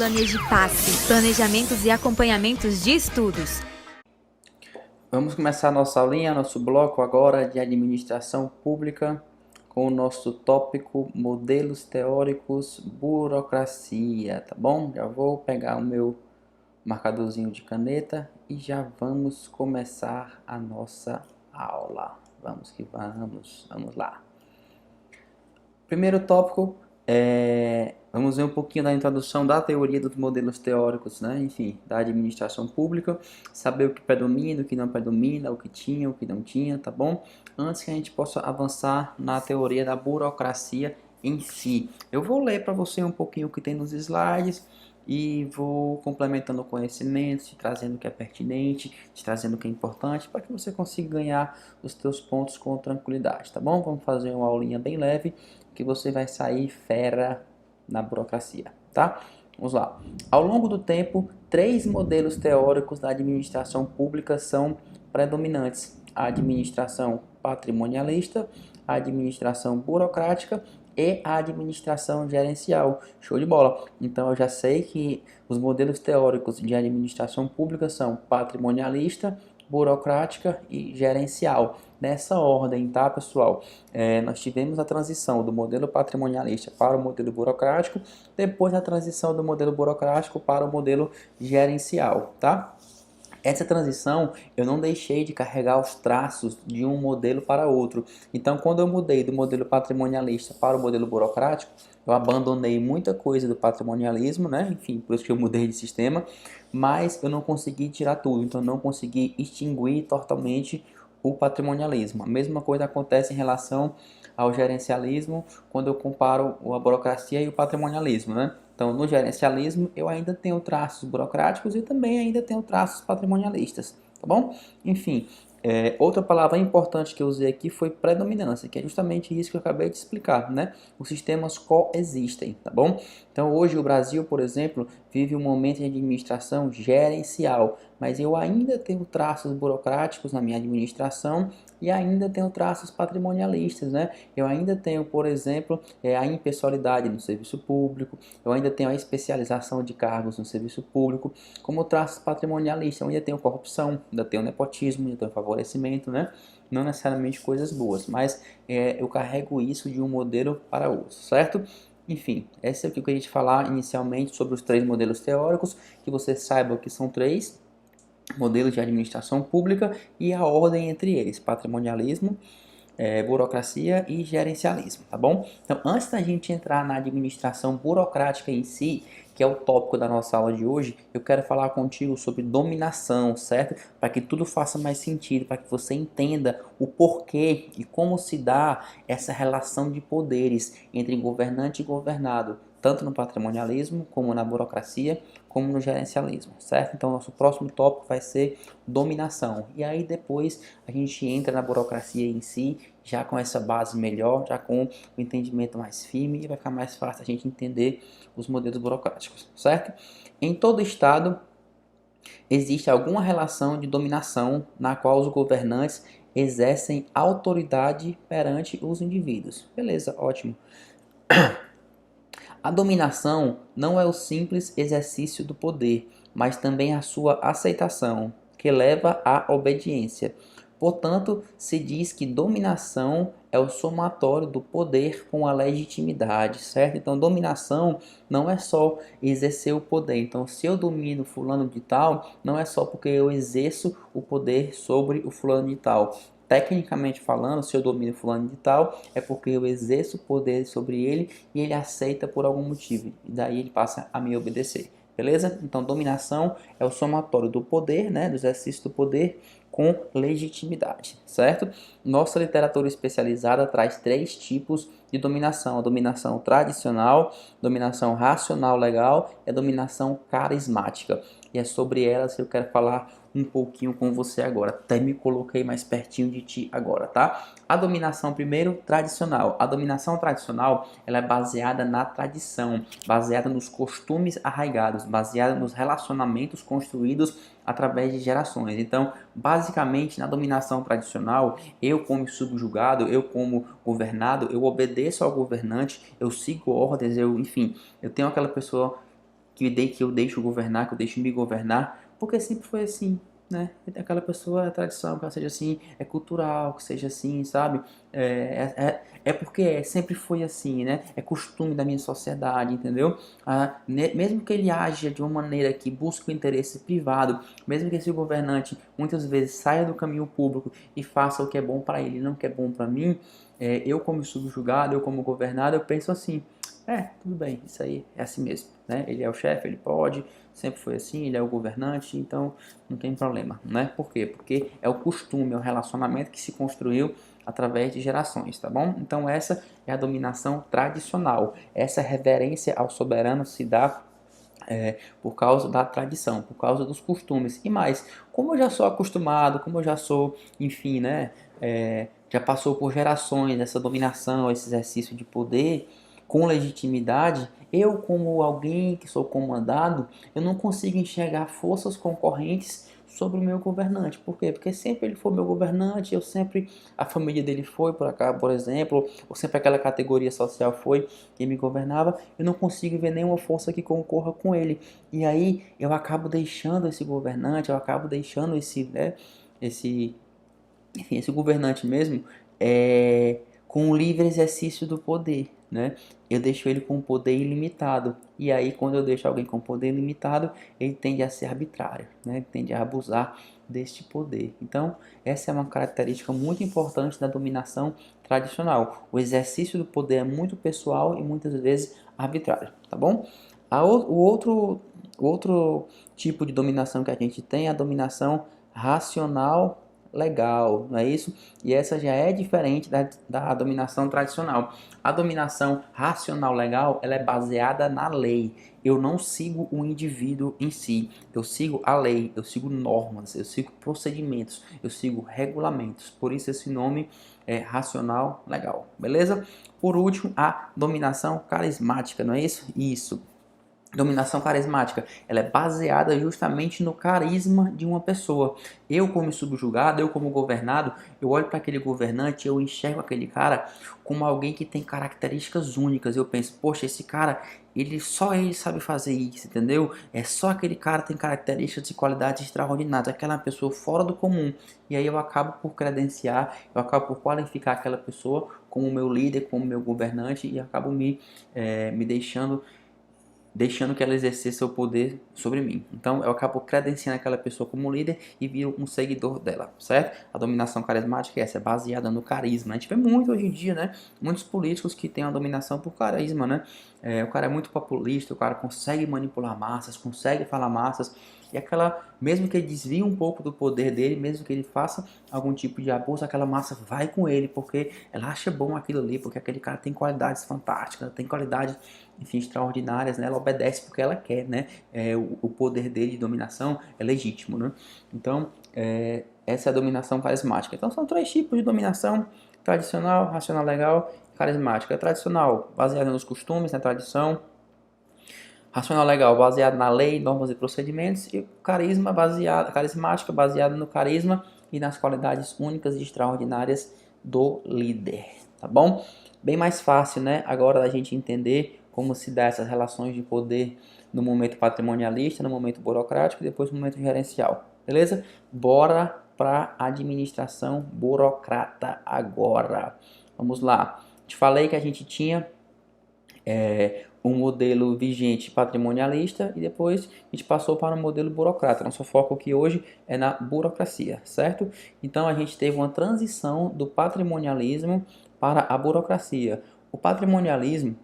PlanejiPasse, planejamentos e acompanhamentos de estudos. Vamos começar nossa aulinha, nosso bloco agora de administração pública com o nosso tópico modelos teóricos, burocracia, tá bom? Já vou pegar o meu marcadorzinho de caneta e já vamos começar a nossa aula. Vamos que vamos, vamos lá. Primeiro tópico, vamos ver um pouquinho da introdução da teoria dos modelos teóricos, né? Enfim, da administração pública, saber o que predomina, o que não predomina, o que tinha, o que não tinha, tá bom? Antes que a gente possa avançar na teoria da burocracia em si. Eu vou ler para você um pouquinho o que tem nos slides e vou complementando o conhecimento, te trazendo o que é pertinente, te trazendo o que é importante, para que você consiga ganhar os teus pontos com tranquilidade, tá bom? Vamos fazer uma aulinha bem leve, que você vai sair fera na burocracia, tá? Vamos lá. Ao longo do tempo, 3 modelos teóricos da administração pública são predominantes: a administração patrimonialista, a administração burocrática e a administração gerencial. Show de bola! Então eu já sei que os modelos teóricos de administração pública são patrimonialista, burocrática e gerencial. Nessa ordem, tá, pessoal? Nós tivemos a transição do modelo patrimonialista para o modelo burocrático, depois a transição do modelo burocrático para o modelo gerencial, tá? Essa transição eu não deixei de carregar os traços de um modelo para outro. Então, quando eu mudei do modelo patrimonialista para o modelo burocrático, eu abandonei muita coisa do patrimonialismo, né? Enfim, por isso que eu mudei de sistema, mas eu não consegui tirar tudo, então eu não consegui extinguir totalmente o patrimonialismo. A mesma coisa acontece em relação ao gerencialismo quando eu comparo a burocracia e o patrimonialismo, né? Então, no gerencialismo, eu ainda tenho traços burocráticos e também ainda tenho traços patrimonialistas, tá bom? Enfim, outra palavra importante que eu usei aqui foi predominância, que é justamente isso que eu acabei de explicar, né? Os sistemas coexistem, tá bom? Então, hoje o Brasil, por exemplo, vive um momento de administração gerencial, mas eu ainda tenho traços burocráticos na minha administração e ainda tenho traços patrimonialistas, né? Eu ainda tenho, por exemplo, a impessoalidade no serviço público, eu ainda tenho a especialização de cargos no serviço público, como traços patrimonialistas, eu ainda tenho corrupção, ainda tenho nepotismo, ainda tenho favorecimento, né? Não necessariamente coisas boas, mas eu carrego isso de um modelo para outro, certo? Enfim, esse é o que eu queria te falar inicialmente sobre os 3 modelos teóricos, que você saiba que são 3 modelos de administração pública e a ordem entre eles: patrimonialismo, burocracia e gerencialismo, tá bom? Então, antes da gente entrar na administração burocrática em si, que é o tópico da nossa aula de hoje, eu quero falar contigo sobre dominação, certo? Para que tudo faça mais sentido, para que você entenda o porquê e como se dá essa relação de poderes entre governante e governado, tanto no patrimonialismo, como na burocracia, como no gerencialismo, certo? Então, nosso próximo tópico vai ser dominação. E aí, depois, a gente entra na burocracia em si, já com essa base melhor, já com o entendimento mais firme, e vai ficar mais fácil a gente entender os modelos burocráticos, certo? Em todo estado, existe alguma relação de dominação na qual os governantes exercem autoridade perante os indivíduos. Beleza, ótimo. A dominação não é o simples exercício do poder, mas também a sua aceitação, que leva à obediência. Portanto, se diz que dominação é o somatório do poder com a legitimidade, certo? Então, dominação não é só exercer o poder. Então, se eu domino fulano de tal, não é só porque eu exerço o poder sobre o fulano de tal. Tecnicamente falando, se eu domino fulano de tal, é porque eu exerço poder sobre ele e ele aceita por algum motivo. E daí ele passa a me obedecer. Beleza? Então, dominação é o somatório do poder, né, do exercício do poder com legitimidade, certo? Nossa literatura especializada traz 3 tipos de dominação: a dominação tradicional, dominação racional legal e a dominação carismática. E é sobre elas que eu quero falar um pouquinho com você agora. Até me coloquei mais pertinho de ti agora, tá? A dominação primeiro tradicional. A dominação tradicional, ela é baseada na tradição, baseada nos costumes arraigados, baseada nos relacionamentos construídos através de gerações. Então, basicamente, na dominação tradicional, eu como subjugado, eu como governado, eu obedeço ao governante, eu sigo ordens, enfim, eu tenho aquela pessoa que eu deixo governar, que eu deixo me governar, porque sempre foi assim, né? Aquela pessoa, é tradição, que ela seja assim, é cultural, que seja assim, sabe? É porque sempre foi assim, né? É costume da minha sociedade, entendeu? Mesmo que ele haja de uma maneira que busque o interesse privado, mesmo que esse governante muitas vezes saia do caminho público e faça o que é bom para ele, não o que é bom para mim, eu como subjugado, eu como governado, eu penso assim, tudo bem, isso aí é assim mesmo, né? Ele é o chefe, ele pode, sempre foi assim, ele é o governante, então não tem problema, né? Por quê? Porque é o costume, é o relacionamento que se construiu através de gerações, tá bom? Então essa é a dominação tradicional, essa reverência ao soberano se dá por causa da tradição, por causa dos costumes. E mais, como eu já sou acostumado, como eu já sou, enfim, né, já passou por gerações essa dominação, esse exercício de poder com legitimidade, eu como alguém que sou comandado, eu não consigo enxergar forças concorrentes sobre o meu governante. Por quê? Porque sempre ele foi meu governante, eu sempre, a família dele foi por cá, por exemplo, ou sempre aquela categoria social foi quem me governava, eu não consigo ver nenhuma força que concorra com ele. E aí eu acabo deixando esse governante, eu acabo deixando esse, né, esse, enfim, esse governante mesmo, com o livre exercício do poder, né? Eu deixo ele com poder ilimitado. E aí, quando eu deixo alguém com poder ilimitado, ele tende a ser arbitrário, né? Ele tende a abusar deste poder. Então, essa é uma característica muito importante da dominação tradicional. O exercício do poder é muito pessoal e muitas vezes arbitrário, tá bom? O outro tipo de dominação que a gente tem é a dominação racional legal, não é isso? E essa já é diferente da dominação tradicional. A dominação racional legal, ela é baseada na lei. Eu não sigo o indivíduo em si, eu sigo a lei, eu sigo normas, eu sigo procedimentos, eu sigo regulamentos. Por isso esse nome é racional legal, beleza? Por último, a dominação carismática, não é isso? Isso. Dominação carismática, ela é baseada justamente no carisma de uma pessoa. Eu como subjugado, eu como governado, eu olho para aquele governante, eu enxergo aquele cara como alguém que tem características únicas. Eu penso, poxa, esse cara, só ele sabe fazer isso, entendeu? É só aquele cara tem características e qualidades extraordinárias, aquela pessoa fora do comum. E aí eu acabo por credenciar, eu acabo por qualificar aquela pessoa como meu líder, como meu governante e acabo me deixando que ela exercesse seu poder sobre mim. Então eu acabo credenciando aquela pessoa como líder e viro um seguidor dela, certo? A dominação carismática é essa, é baseada no carisma. A gente vê muito hoje em dia, né? Muitos políticos que têm a dominação por carisma, né? O cara é muito populista, o cara consegue manipular massas, consegue falar massas, e mesmo que ele desvie um pouco do poder dele, mesmo que ele faça algum tipo de abuso, aquela massa vai com ele, porque ela acha bom aquilo ali, porque aquele cara tem qualidades fantásticas, tem qualidades, enfim, extraordinárias, né? Ela obedece porque ela quer, né? O poder dele de dominação é legítimo, né? Então, essa é a dominação carismática. Então, são três tipos de dominação: tradicional, racional legal, carismática. Tradicional, baseada nos costumes, na tradição. Racional legal, baseado na lei, normas e procedimentos. E carismática, baseada no carisma e nas qualidades únicas e extraordinárias do líder, tá bom? Bem mais fácil, né? Agora da gente entender como se dá essas relações de poder no momento patrimonialista, no momento burocrático e depois no momento gerencial, beleza? Bora para administração burocrata agora. Vamos lá. Te falei que a gente tinha um modelo vigente patrimonialista e depois a gente passou para um modelo burocrata. Nosso foco aqui hoje é na burocracia, certo? Então a gente teve uma transição do patrimonialismo para a burocracia. O patrimonialismo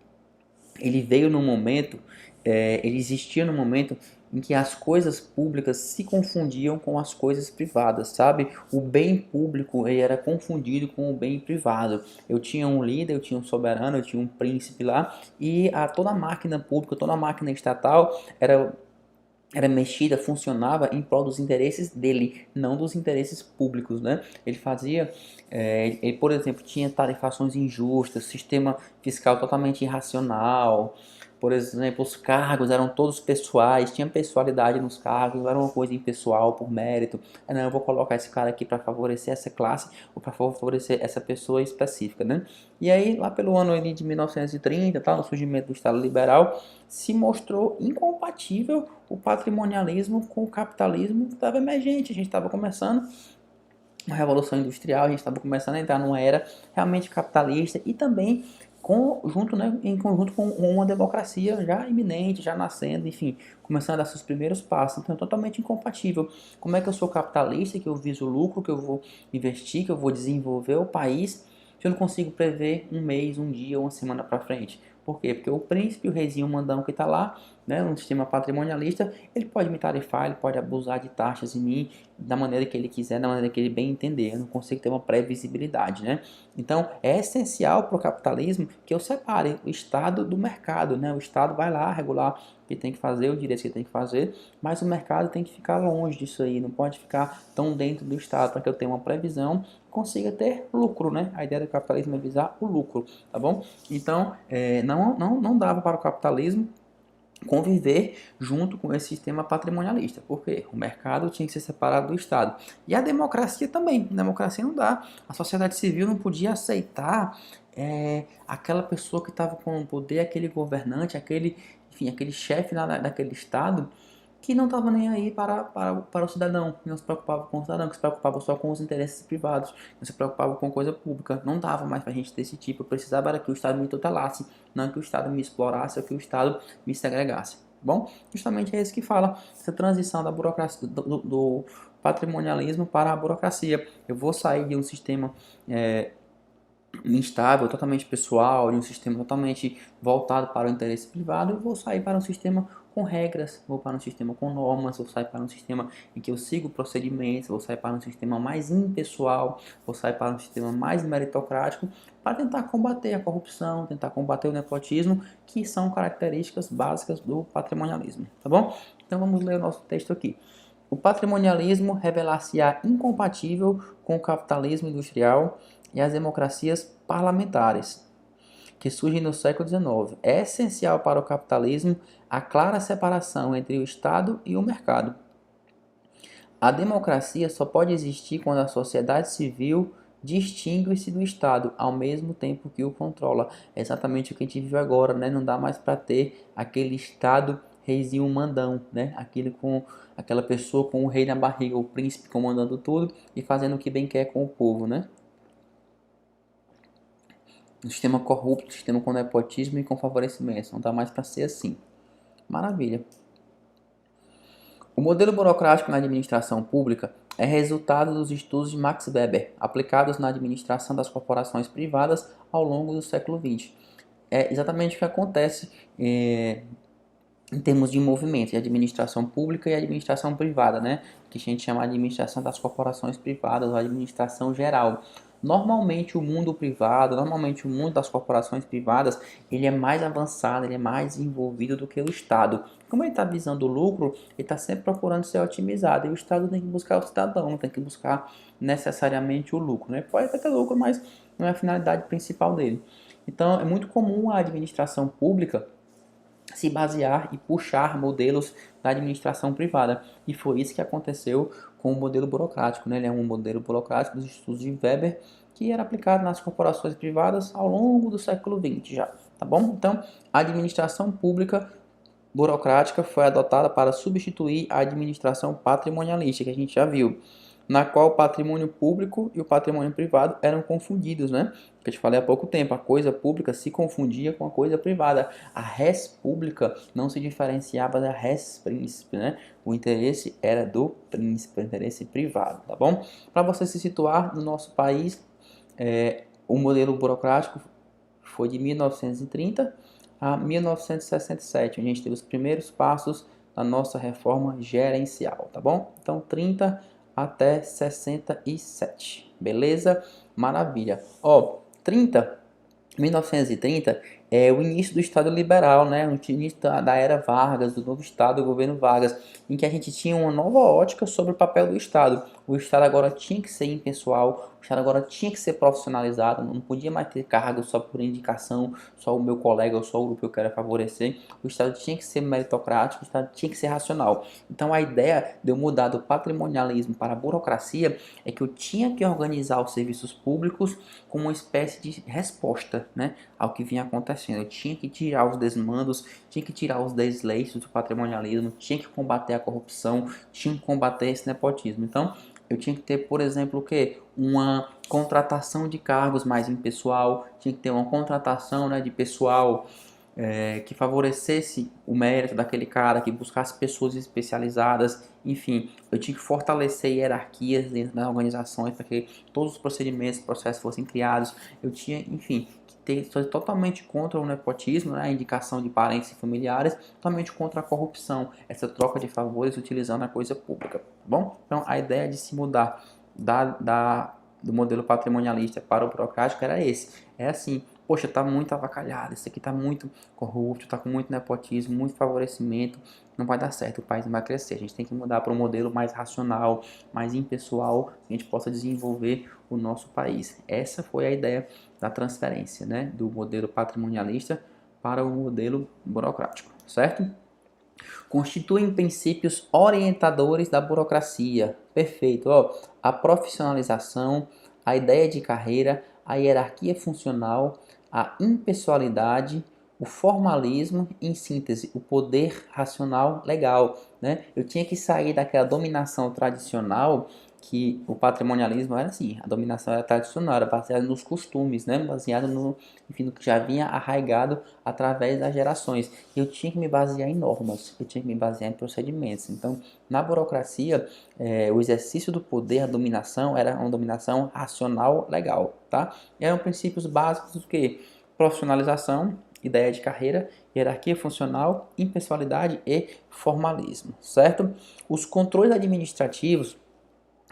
ele veio no momento, ele existia no momento em que as coisas públicas se confundiam com as coisas privadas, sabe? O bem público ele era confundido com o bem privado. Eu tinha um líder, eu tinha um soberano, eu tinha um príncipe lá e toda a máquina pública, toda a máquina estatal era mexida, funcionava em prol dos interesses dele, não dos interesses públicos, né? Ele fazia, ele, por exemplo, tinha tarifações injustas, sistema fiscal totalmente irracional, Por exemplo, os cargos eram todos pessoais, tinha pessoalidade nos cargos, não era uma coisa impessoal, por mérito. Não, eu vou colocar esse cara aqui para favorecer essa classe ou para favorecer essa pessoa específica, né? E aí, lá pelo ano ali de 1930, tá, no surgimento do Estado liberal, se mostrou incompatível o patrimonialismo com o capitalismo que estava emergente. A gente estava começando uma revolução industrial, a gente estava começando a entrar numa era realmente capitalista e também em conjunto com uma democracia já iminente, já nascendo, enfim, começando a dar seus primeiros passos. Então é totalmente incompatível. Como é que eu sou capitalista, que eu viso lucro, que eu vou investir, que eu vou desenvolver o país, se eu não consigo prever um mês, um dia, uma semana para frente? Por quê? Porque o príncipe, o reizinho mandão que está lá, né, no sistema patrimonialista, ele pode me tarifar, ele pode abusar de taxas em mim da maneira que ele quiser, da maneira que ele bem entender. Eu não consigo ter uma previsibilidade, né? Então, é essencial para o capitalismo que eu separe o Estado do mercado, né? O Estado vai lá regular o que tem que fazer, o direito que tem que fazer, mas o mercado tem que ficar longe disso aí, não pode ficar tão dentro do Estado para que eu tenha uma previsão consiga ter lucro, né? A ideia do capitalismo é visar o lucro, tá bom? Então, não dava para o capitalismo conviver junto com esse sistema patrimonialista. Por quê? O mercado tinha que ser separado do Estado. E a democracia também. A democracia não dá. A sociedade civil não podia aceitar aquela pessoa que estava com o poder, aquele governante, aquele chefe lá daquele Estado, que não estava nem aí para o cidadão, que não se preocupava com o cidadão, que se preocupava só com os interesses privados, não se preocupava com coisa pública. Não dava mais para a gente ter esse tipo. Eu precisava era que o Estado me tutelasse, não que o Estado me explorasse ou que o Estado me segregasse. Bom, justamente é isso que fala essa transição da burocracia, do patrimonialismo para a burocracia. Eu vou sair de um sistema instável, totalmente pessoal, de um sistema totalmente voltado para o interesse privado, eu vou sair para um sistema com regras, vou para um sistema com normas, vou sair para um sistema em que eu sigo procedimentos, vou sair para um sistema mais impessoal, vou sair para um sistema mais meritocrático, para tentar combater a corrupção, tentar combater o nepotismo, que são características básicas do patrimonialismo, tá bom? Então vamos ler o nosso texto aqui. O patrimonialismo revelar-se-á incompatível com o capitalismo industrial e as democracias parlamentares, que surgem no século XIX. É essencial para o capitalismo a clara separação entre o Estado e o mercado. A democracia só pode existir quando a sociedade civil distingue-se do Estado, ao mesmo tempo que o controla. É exatamente o que a gente vive agora, né? Não dá mais para ter aquele Estado reizinho mandão, né? Aquela pessoa com o rei na barriga, o príncipe comandando tudo e fazendo o que bem quer com o povo, né? Um sistema corrupto, um sistema com nepotismo e com favorecimento. Não dá mais para ser assim. Maravilha. O modelo burocrático na administração pública é resultado dos estudos de Max Weber, aplicados na administração das corporações privadas ao longo do século XX. É exatamente o que acontece em termos de movimento de administração pública e administração privada, né? Que a gente chama de administração das corporações privadas ou administração geral. Normalmente o mundo privado, normalmente o mundo das corporações privadas, ele é mais avançado, ele é mais envolvido do que o Estado. Como ele está visando o lucro, ele está sempre procurando ser otimizado. E o Estado tem que buscar o cidadão, não tem que buscar necessariamente o lucro, né? Pode até ter lucro, mas não é a finalidade principal dele. Então é muito comum a administração pública se basear e puxar modelos da administração privada. E foi isso que aconteceu com o modelo burocrático, né? Ele é um modelo burocrático dos estudos de Weber que era aplicado nas corporações privadas ao longo do século XX já, tá bom? Então, a administração pública burocrática foi adotada para substituir a administração patrimonialista, que a gente já viu, na qual o patrimônio público e o patrimônio privado eram confundidos, né? Que eu te falei há pouco tempo, a coisa pública se confundia com a coisa privada. A res pública não se diferenciava da res príncipe, né? O interesse era do príncipe, o interesse privado, tá bom? Para você se situar no nosso país, o modelo burocrático foi de 1930 a 1967, onde a gente teve os primeiros passos da nossa reforma gerencial, tá bom? Então, 30 até 67, beleza? Maravilha. 1930 é o início do Estado liberal, né? O início da era Vargas, do novo Estado, do governo Vargas, em que a gente tinha uma nova ótica sobre o papel do Estado. O Estado agora tinha que ser impessoal, o Estado agora tinha que ser profissionalizado, não podia mais ter cargo só por indicação, só o meu colega ou só o grupo que eu quero favorecer. O Estado tinha que ser meritocrático, o Estado tinha que ser racional. Então a ideia de eu mudar do patrimonialismo para a burocracia é que eu tinha que organizar os serviços públicos como uma espécie de resposta, né, ao que vinha acontecendo. Eu tinha que tirar os desmandos, tinha que tirar os desleixos do patrimonialismo, tinha que combater a corrupção, tinha que combater esse nepotismo. Então, eu tinha que ter, por exemplo, o quê? Uma contratação de cargos mais impessoal, tinha que ter uma contratação, né, de pessoal que favorecesse o mérito daquele cara, que buscasse pessoas especializadas, enfim, eu tinha que fortalecer hierarquias dentro das organizações para que todos os procedimentos, processos fossem criados, eu tinha, enfim, que ser totalmente contra o nepotismo, né, a indicação de parentes e familiares, totalmente contra a corrupção, essa troca de favores utilizando a coisa pública, tá bom? Então, a ideia de se mudar do modelo patrimonialista para o burocrático era esse, é assim, poxa, tá muito avacalhado, isso aqui tá muito corrupto, tá com muito nepotismo, muito favorecimento, não vai dar certo, o país não vai crescer. A gente tem que mudar para um modelo mais racional, mais impessoal, que a gente possa desenvolver o nosso país. Essa foi a ideia da transferência, né, do modelo patrimonialista para o modelo burocrático, certo? Constituem princípios orientadores da burocracia. Perfeito, ó. A profissionalização, a ideia de carreira, a hierarquia funcional, a impessoalidade, o formalismo, em síntese, o poder racional legal, né? Eu tinha que sair daquela dominação tradicional que o patrimonialismo era assim, a dominação era tradicional, era baseada nos costumes, né? Baseada no, enfim, no que já vinha arraigado através das gerações. Eu tinha que me basear em normas, eu tinha que me basear em procedimentos. Então, na burocracia, o exercício do poder, a dominação, era uma dominação racional legal, tá? E eram princípios básicos do que? Profissionalização, ideia de carreira, hierarquia funcional, impessoalidade e formalismo, certo? Os controles administrativos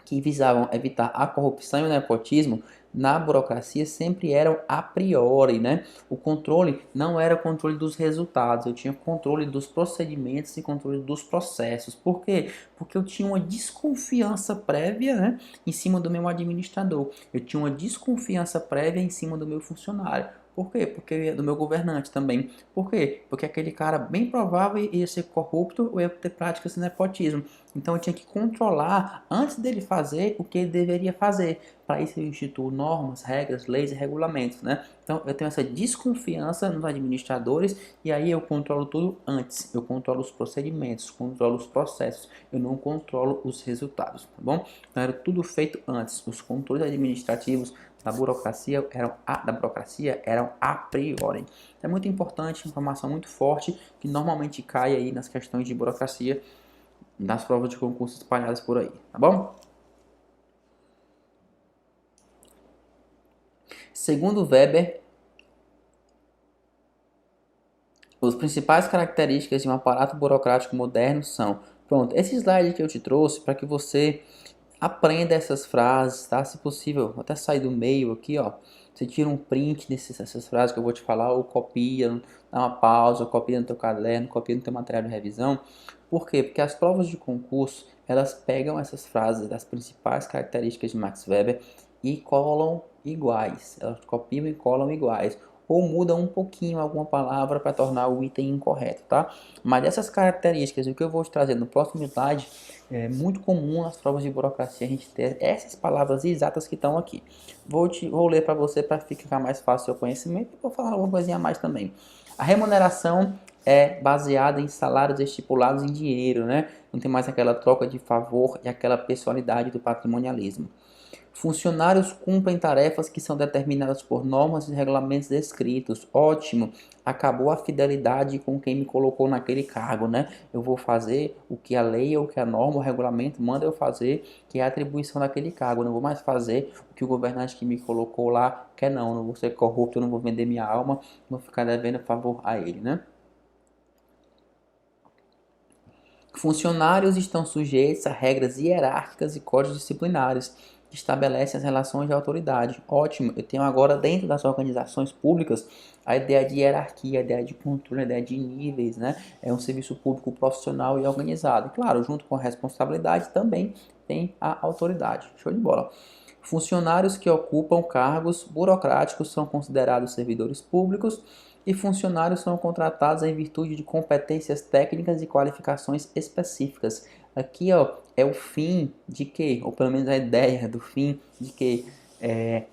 que visavam evitar a corrupção e o nepotismo na burocracia sempre eram a priori, né? O controle não era o controle dos resultados, eu tinha controle dos procedimentos e controle dos processos. Por quê? Porque eu tinha uma desconfiança prévia, né, em cima do meu administrador. Eu tinha uma desconfiança prévia em cima do meu funcionário. Por quê? Porque do meu governante também. Por quê? Porque aquele cara bem provável ia ser corrupto ou ia ter práticas de nepotismo. Então eu tinha que controlar antes dele fazer o que ele deveria fazer. Para isso eu instituo normas, regras, leis e regulamentos, né? Então eu tenho essa desconfiança nos administradores e aí eu controlo tudo antes. Eu controlo os procedimentos, controlo os processos. Eu não controlo os resultados, tá bom? Então era tudo feito antes. Os controles administrativos da burocracia eram a priori. É muito importante, informação muito forte que normalmente cai aí nas questões de burocracia das provas de concurso espalhadas por aí, tá bom? Segundo Weber, as principais características de um aparato burocrático moderno são... Pronto, esse slide que eu te trouxe para que você aprenda essas frases, tá? Se possível, vou até sair do meio aqui, ó. Você tira um print dessas frases que eu vou te falar, ou copia, dá uma pausa, ou copia no teu caderno, copia no teu material de revisão. Por quê? Porque as provas de concurso, elas pegam essas frases das principais características de Max Weber e colam iguais. Elas copiam e colam iguais. Ou mudam um pouquinho alguma palavra para tornar o item incorreto, tá? Mas essas características, o que eu vou te trazer no próximo slide, é muito comum nas provas de burocracia a gente ter essas palavras exatas que estão aqui. Vou ler para você para ficar mais fácil o seu conhecimento e vou falar alguma coisinha a mais também. A remuneração é baseada em salários estipulados em dinheiro, né? Não tem mais aquela troca de favor e aquela pessoalidade do patrimonialismo. Funcionários cumprem tarefas que são determinadas por normas e regulamentos descritos. Ótimo, acabou a fidelidade com quem me colocou naquele cargo, né? Eu vou fazer o que a lei ou o que a norma, o regulamento manda eu fazer, que é a atribuição daquele cargo. Eu não vou mais fazer o que o governante que me colocou lá quer, não. Eu não vou ser corrupto, eu não vou vender minha alma, não vou ficar devendo favor a ele, né? Funcionários estão sujeitos a regras hierárquicas e códigos disciplinares estabelece as relações de autoridade. Ótimo, eu tenho agora dentro das organizações públicas a ideia de hierarquia, a ideia de controle, a ideia de níveis, né? É um serviço público profissional e organizado. E, claro, junto com a responsabilidade também tem a autoridade. Show de bola. Funcionários que ocupam cargos burocráticos são considerados servidores públicos e funcionários são contratados em virtude de competências técnicas e qualificações específicas. Aqui, ó, é o fim de quê? Ou pelo menos a ideia do fim de quê?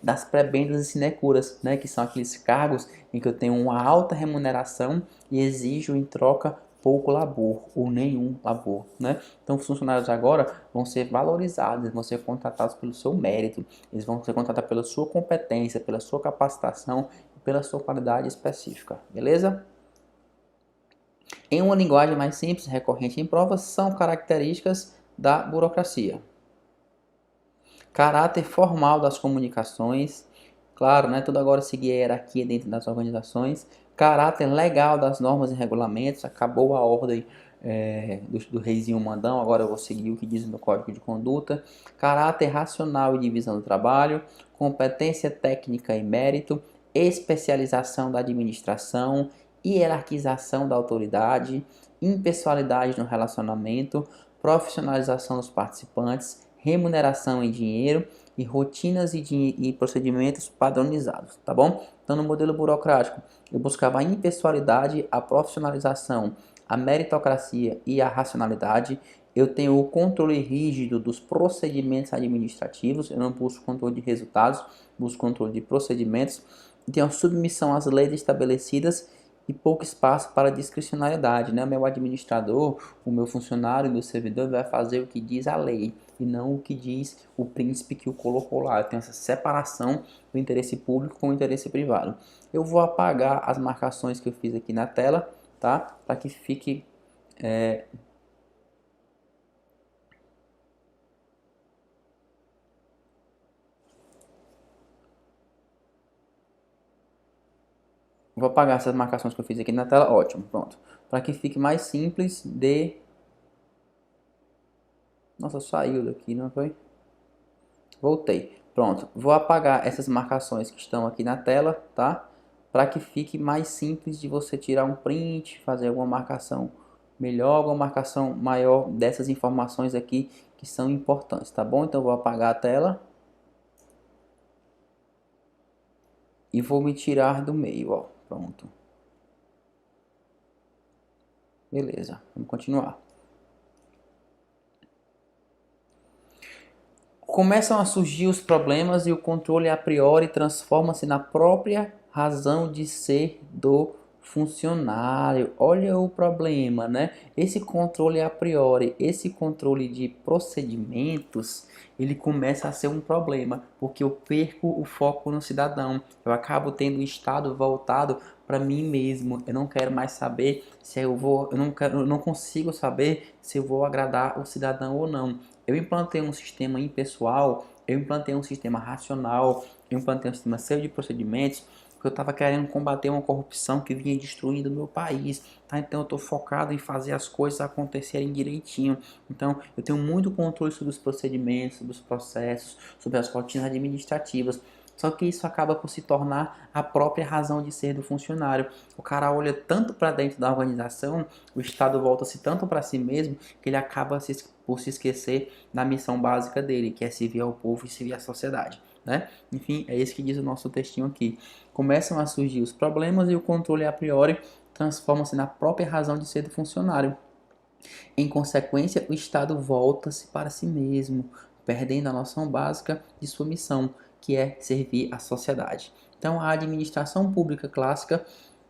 Das prebendas e sinecuras, né? Que são aqueles cargos em que eu tenho uma alta remuneração e exijo em troca pouco labor ou nenhum labor, né? Então, os funcionários agora vão ser valorizados, vão ser contratados pelo seu mérito, eles vão ser contratados pela sua competência, pela sua capacitação e pela sua qualidade específica, beleza? Em uma linguagem mais simples, recorrente em provas, são características da burocracia. Caráter formal das comunicações, claro, né? Tudo agora seguir a hierarquia dentro das organizações. Caráter legal das normas e regulamentos, acabou a ordem do reizinho mandão, agora eu vou seguir o que diz no código de conduta. Caráter racional e divisão do trabalho, competência técnica e mérito, especialização da administração, hierarquização da autoridade, impessoalidade no relacionamento, profissionalização dos participantes, remuneração em dinheiro e rotinas e procedimentos padronizados, tá bom? Então, no modelo burocrático, eu buscava a impessoalidade, a profissionalização, a meritocracia e a racionalidade. Eu tenho o controle rígido dos procedimentos administrativos, eu não busco controle de resultados, busco controle de procedimentos. E tenho a submissão às leis estabelecidas e pouco espaço para discricionariedade, né? O meu administrador, o meu funcionário, o meu servidor vai fazer o que diz a lei e não o que diz o príncipe que o colocou lá. Eu tenho essa separação do interesse público com o interesse privado. Eu vou apagar as marcações que eu fiz aqui na tela, tá? Para que fique vou apagar essas marcações que eu fiz aqui na tela. Ótimo, pronto. Para que fique mais simples de... Nossa, saiu daqui, não foi? Voltei. Pronto. Vou apagar essas marcações que estão aqui na tela, tá? Para que fique mais simples de você tirar um print, fazer alguma marcação melhor, alguma marcação maior dessas informações aqui que são importantes, tá bom? Então, vou apagar a tela. E vou me tirar do meio, ó. Pronto. Beleza, vamos continuar. Começam a surgir os problemas e o controle a priori transforma-se na própria razão de ser do funcionário. Olha o problema, né? Esse controle a priori, esse controle de procedimentos, ele começa a ser um problema, porque eu perco o foco no cidadão. Eu acabo tendo o Estado voltado para mim mesmo. Eu não quero mais saber se eu vou, eu não consigo saber se eu vou agradar o cidadão ou não. Eu implantei um sistema impessoal, eu implantei um sistema racional, eu implantei um sistema cheio de procedimentos, porque eu estava querendo combater uma corrupção que vinha destruindo o meu país, tá? Então eu estou focado em fazer as coisas acontecerem direitinho. Então eu tenho muito controle sobre os procedimentos, sobre os processos, sobre as rotinas administrativas. Só que isso acaba por se tornar a própria razão de ser do funcionário. O cara olha tanto para dentro da organização, o Estado volta-se tanto para si mesmo, que ele acaba por se esquecer da missão básica dele, que é servir ao povo e servir à sociedade, né? Enfim, é isso que diz o nosso textinho aqui. Começam a surgir os problemas e o controle a priori transforma-se na própria razão de ser do funcionário. Em consequência, o Estado volta-se para si mesmo, perdendo a noção básica de sua missão, que é servir à sociedade. Então, a administração pública clássica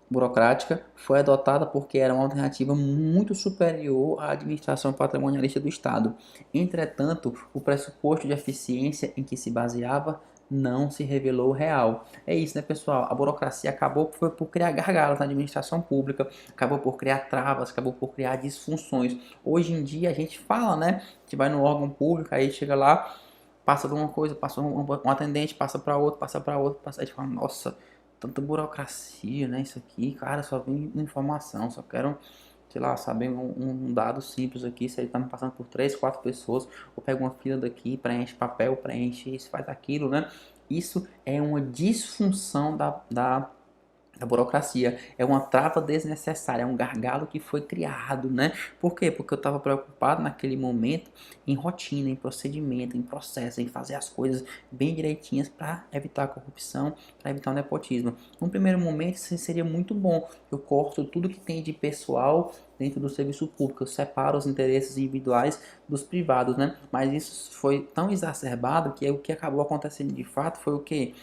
burocrática foi adotada porque era uma alternativa muito superior à administração patrimonialista do Estado. Entretanto, o pressuposto de eficiência em que se baseava não se revelou real. É isso, né, pessoal? A burocracia acabou por criar gargalos na administração pública, acabou por criar travas, acabou por criar disfunções. Hoje em dia a gente fala, né? A gente vai no órgão público, aí chega lá, passa de uma coisa, passa um atendente, passa para outro, passa para outro, passa, aí a gente fala, nossa, tanta burocracia, né? Isso aqui, cara, só vem informação, só quero sei lá, saber um dado simples aqui, se ele está me passando por 3, 4 pessoas, eu pego uma fila daqui, preenche papel, preenche isso, faz aquilo, né? Isso é uma disfunção da burocracia, é uma trava desnecessária, é um gargalo que foi criado, né? Por quê? Porque eu estava preocupado naquele momento em rotina, em procedimento, em processo, em fazer as coisas bem direitinhas para evitar a corrupção, para evitar o nepotismo. Num primeiro momento, isso seria muito bom. Eu corto tudo que tem de pessoal dentro do serviço público, eu separo os interesses individuais dos privados, né? Mas isso foi tão exacerbado que o que acabou acontecendo de fato foi o que?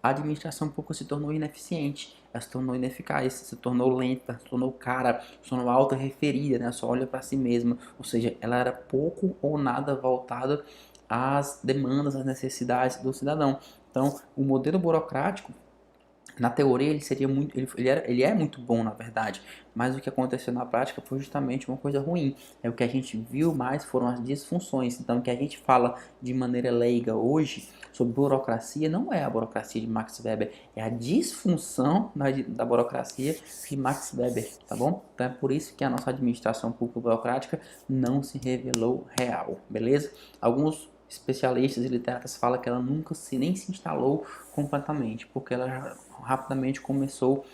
A administração pública se tornou ineficiente, ela se tornou ineficaz, se tornou lenta, se tornou cara, se tornou autorreferida, né? Só olha para si mesma, ou seja, ela era pouco ou nada voltada às demandas, às necessidades do cidadão. Então, o modelo burocrático, na teoria ele seria muito, ele é muito bom na verdade, mas o que aconteceu na prática foi justamente uma coisa ruim. É o que a gente viu mais foram as disfunções. Então o que a gente fala de maneira leiga hoje sobre burocracia não é a burocracia de Max Weber, é a disfunção da burocracia de Max Weber, tá bom? Então é por isso que a nossa administração pública burocrática não se revelou real, beleza? Alguns especialistas e literatas falam que ela nunca nem se instalou completamente, porque ela rapidamente começou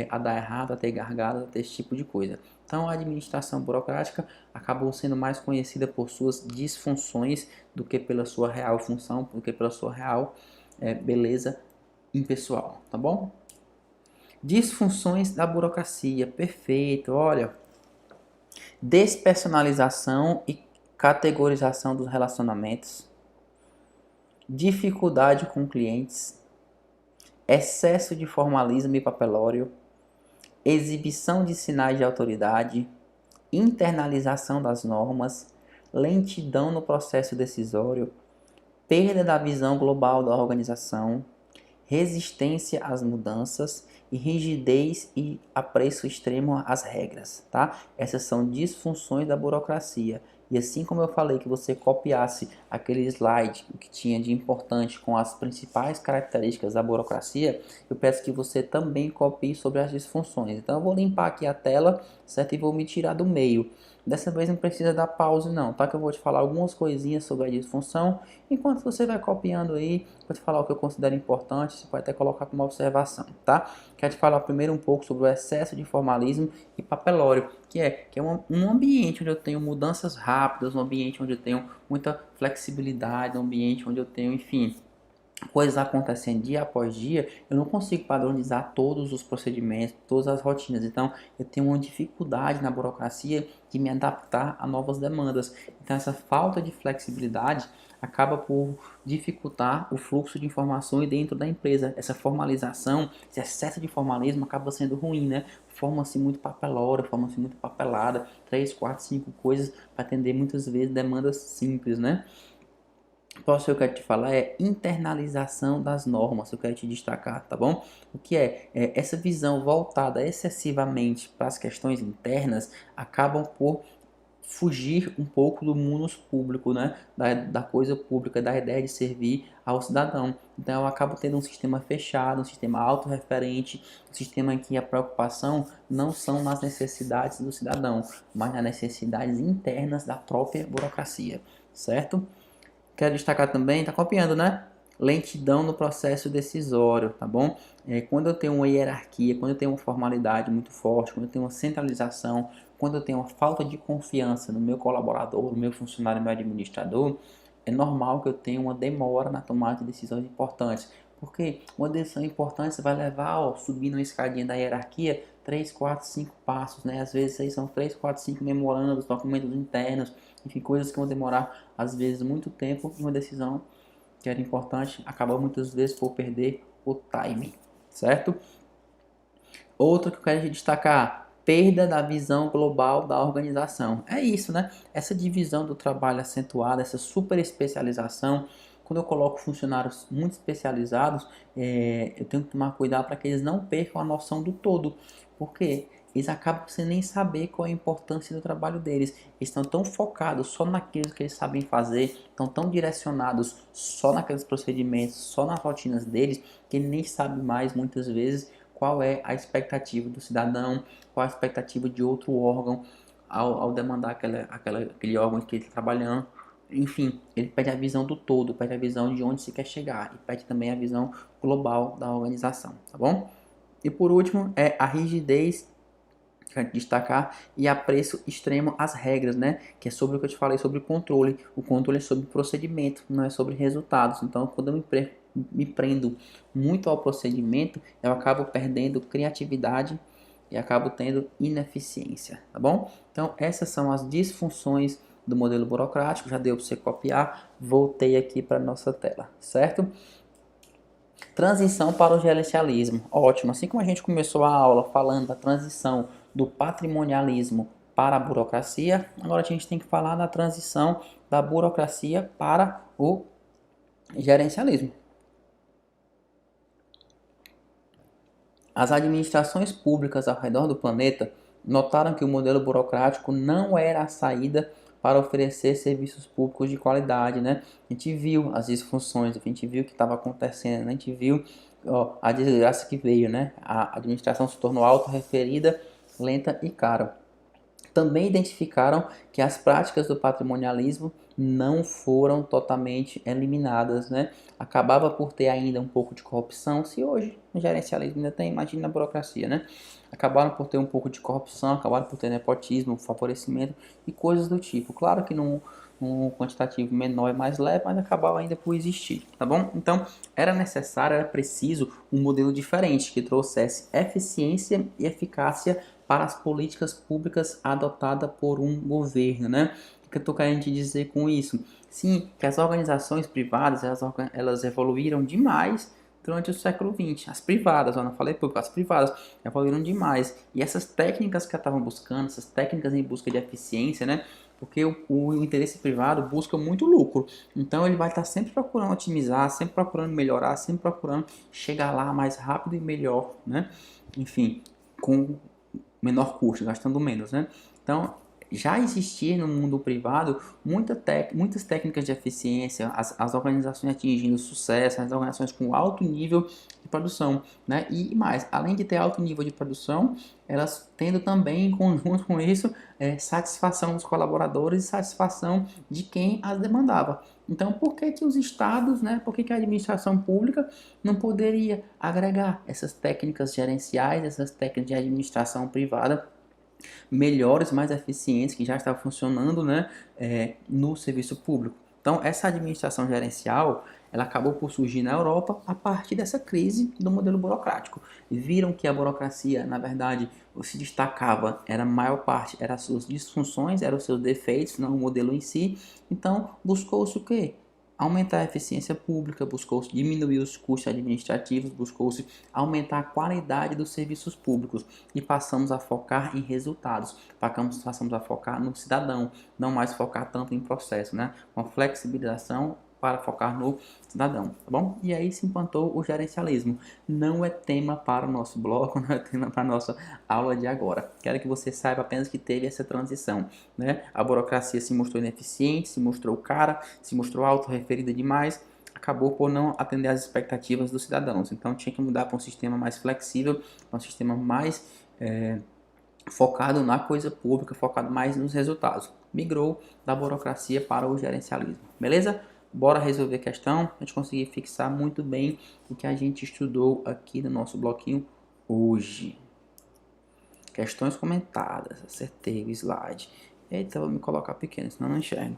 a dar errado, a ter gargalos, a ter esse tipo de coisa. Então a administração burocrática acabou sendo mais conhecida por suas disfunções do que pela sua real função, do que pela sua real beleza impessoal, tá bom? Disfunções da burocracia, perfeito, olha, despersonalização e categorização dos relacionamentos, dificuldade com clientes, excesso de formalismo e papelório, exibição de sinais de autoridade, internalização das normas, lentidão no processo decisório, perda da visão global da organização, resistência às mudanças e rigidez e apreço extremo às regras, tá? Essas são disfunções da burocracia. E assim como eu falei que você copiasse aquele slide, o que tinha de importante com as principais características da burocracia, eu peço que você também copie sobre as disfunções. Então eu vou limpar aqui a tela, certo? E vou me tirar do meio. Dessa vez não precisa dar pause não, tá? Que eu vou te falar algumas coisinhas sobre a disfunção. Enquanto você vai copiando aí, vou te falar o que eu considero importante, você pode até colocar como observação, tá? Quero te falar primeiro um pouco sobre o excesso de formalismo e papelório, que é um ambiente onde eu tenho mudanças rápidas, um ambiente onde eu tenho muita flexibilidade, um ambiente onde eu tenho, enfim, coisas acontecendo dia após dia, eu não consigo padronizar todos os procedimentos, todas as rotinas. Então, eu tenho uma dificuldade na burocracia de me adaptar a novas demandas. Então, essa falta de flexibilidade acaba por dificultar o fluxo de informações dentro da empresa. Essa formalização, esse excesso de formalismo acaba sendo ruim, né? Forma-se muito papelório, forma-se muito papelada, 3, 4, 5 coisas para atender muitas vezes demandas simples, né? O próximo que eu quero te falar é internalização das normas, eu quero te destacar, tá bom? O que essa visão voltada excessivamente para as questões internas acabam por fugir um pouco do munus público, né? Da coisa pública, da ideia de servir ao cidadão. Então eu acabo tendo um sistema fechado, um sistema autorreferente, um sistema em que a preocupação não são nas necessidades do cidadão, mas nas necessidades internas da própria burocracia, certo? Quero destacar também, tá copiando, né? Lentidão no processo decisório, tá bom? Quando eu tenho uma hierarquia, quando eu tenho uma formalidade muito forte, quando eu tenho uma centralização, quando eu tenho uma falta de confiança no meu colaborador, no meu funcionário, no meu administrador, é normal que eu tenha uma demora na tomada de decisões importantes. Porque uma decisão importante você vai levar, ó, subindo a escadinha da hierarquia, 3, 4, 5 passos, né? Às vezes aí são 3, 4, 5 memorandos, documentos internos, enfim, coisas que vão demorar às vezes muito tempo e uma decisão que era importante acaba muitas vezes por perder o timing, certo? Outro que eu quero destacar, perda da visão global da organização. É isso, né? Essa divisão do trabalho acentuada, essa super especialização. Quando eu coloco funcionários muito especializados, eu tenho que tomar cuidado para que eles não percam a noção do todo. Por quê? Eles acabam sem nem saber qual é a importância do trabalho deles. Eles estão tão focados só naquilo que eles sabem fazer, estão tão direcionados só naqueles procedimentos, só nas rotinas deles, que nem sabem mais muitas vezes qual é a expectativa do cidadão, qual a expectativa de outro órgão ao demandar aquele órgão que ele está trabalhando. Enfim, ele pede a visão do todo, pede a visão de onde se quer chegar e pede também a visão global da organização, tá bom? E por último, é a rigidez, quero destacar, e apreço extremo às regras, né? Que é sobre o que eu te falei sobre controle. O controle é sobre procedimento, não é sobre resultados. Então, quando eu me prendo muito ao procedimento, eu acabo perdendo criatividade e acabo tendo ineficiência, tá bom? Então, essas são as disfunções do modelo burocrático. Já deu para você copiar. Voltei aqui para nossa tela, certo? Transição para o gerencialismo. Ótimo. Assim como a gente começou a aula falando da transição do patrimonialismo para a burocracia, agora a gente tem que falar da transição da burocracia para o gerencialismo. As administrações públicas ao redor do planeta notaram que o modelo burocrático não era a saída para oferecer serviços públicos de qualidade, né? A gente viu as disfunções, a gente viu o que estava acontecendo, a gente viu a desgraça que veio, né? A administração se tornou autorreferida, lenta e cara. Também identificaram que as práticas do patrimonialismo não foram totalmente eliminadas, né? Acabava por ter ainda um pouco de corrupção, se hoje no gerencialismo ainda tem, imagina na burocracia, né? Acabaram por ter um pouco de corrupção, acabaram por ter nepotismo, favorecimento e coisas do tipo. Claro que num quantitativo menor e mais leve, mas acabava ainda por existir, tá bom? Então, era necessário, era preciso um modelo diferente que trouxesse eficiência e eficácia para as políticas públicas adotadas por um governo, né? O que eu estou querendo te dizer com isso? Sim, que as organizações privadas, elas evoluíram demais durante o século XX. As privadas, eu não falei público, as privadas evoluíram demais. E essas técnicas que estavam buscando, essas técnicas em busca de eficiência, né? Porque o interesse privado busca muito lucro. Então ele vai estar sempre procurando otimizar, sempre procurando melhorar, sempre procurando chegar lá mais rápido e melhor, né? Enfim, com menor custo, gastando menos, né? Então, já existia no mundo privado muitas técnicas de eficiência, as organizações atingindo sucesso, as organizações com alto nível de produção, né? E mais, além de ter alto nível de produção, elas tendo também, em conjunto com isso, satisfação dos colaboradores e satisfação de quem as demandava. Então, por que que os estados, né? Por que que a administração pública não poderia agregar essas técnicas gerenciais, essas técnicas de administração privada melhores, mais eficientes, que já estavam funcionando, né, no serviço público? Então, essa administração gerencial, ela acabou por surgir na Europa a partir dessa crise do modelo burocrático. Viram que a burocracia, na verdade, se destacava, era a maior parte, eram as suas disfunções, eram os seus defeitos, não o modelo em si. Então, buscou-se o quê? Aumentar a eficiência pública, buscou-se diminuir os custos administrativos, buscou-se aumentar a qualidade dos serviços públicos e passamos a focar em resultados, passamos a focar no cidadão, não mais focar tanto em processo, né? Uma flexibilização para focar no cidadão, tá bom? E aí se implantou o gerencialismo. Não é tema para o nosso bloco, não é tema para a nossa aula de agora. Quero que você saiba apenas que teve essa transição, né? A burocracia se mostrou ineficiente, se mostrou cara, se mostrou autorreferida demais, acabou por não atender às expectativas dos cidadãos. Então tinha que mudar para um sistema mais flexível, um sistema mais focado na coisa pública, focado mais nos resultados. Migrou da burocracia para o gerencialismo. Beleza? Bora resolver a questão, a gente conseguir fixar muito bem o que a gente estudou aqui no nosso bloquinho hoje. Questões comentadas, acertei o slide. Eita, vou me colocar pequeno, senão não enxergo.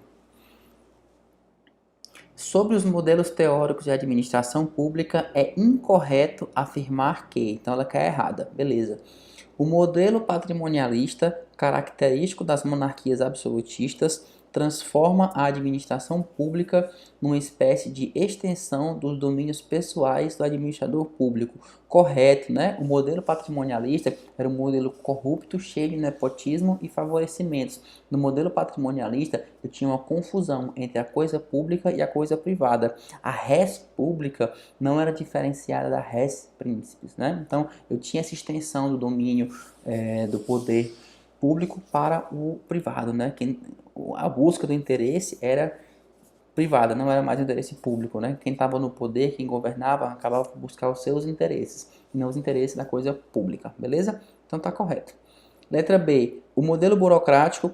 Sobre os modelos teóricos de administração pública, é incorreto afirmar que, então ela quer errada, beleza. O modelo patrimonialista, característico das monarquias absolutistas, transforma a administração pública numa espécie de extensão dos domínios pessoais do administrador público. Correto, né? O modelo patrimonialista era um modelo corrupto, cheio de nepotismo e favorecimentos. No modelo patrimonialista, eu tinha uma confusão entre a coisa pública e a coisa privada. A res pública não era diferenciada da res príncipes, né? Então, eu tinha essa extensão do domínio do poder público para o privado, né? A busca do interesse era privada, não era mais o interesse público, né? Quem estava no poder, quem governava, acabava por buscar os seus interesses, e não os interesses da coisa pública, beleza? Então tá correto. Letra B. O modelo burocrático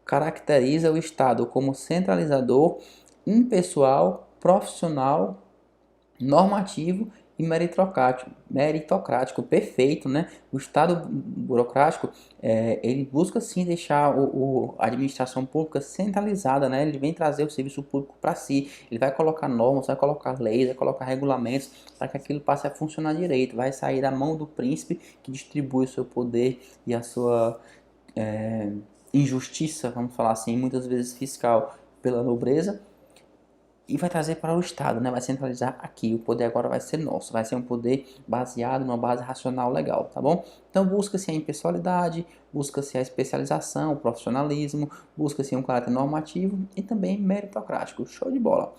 caracteriza o Estado como centralizador, impessoal, profissional, normativo e meritocrático, perfeito, né? O Estado burocrático, ele busca sim deixar a administração pública centralizada, né? Ele vem trazer o serviço público para si, ele vai colocar normas, vai colocar leis, vai colocar regulamentos para que aquilo passe a funcionar direito, vai sair da mão do príncipe que distribui o seu poder e a sua injustiça, vamos falar assim, muitas vezes fiscal pela nobreza, e vai trazer para o Estado, né? Vai centralizar aqui. O poder agora vai ser nosso, vai ser um poder baseado numa base racional legal, tá bom? Então busca-se a impessoalidade, busca-se a especialização, o profissionalismo, busca-se um caráter normativo e também meritocrático. Show de bola.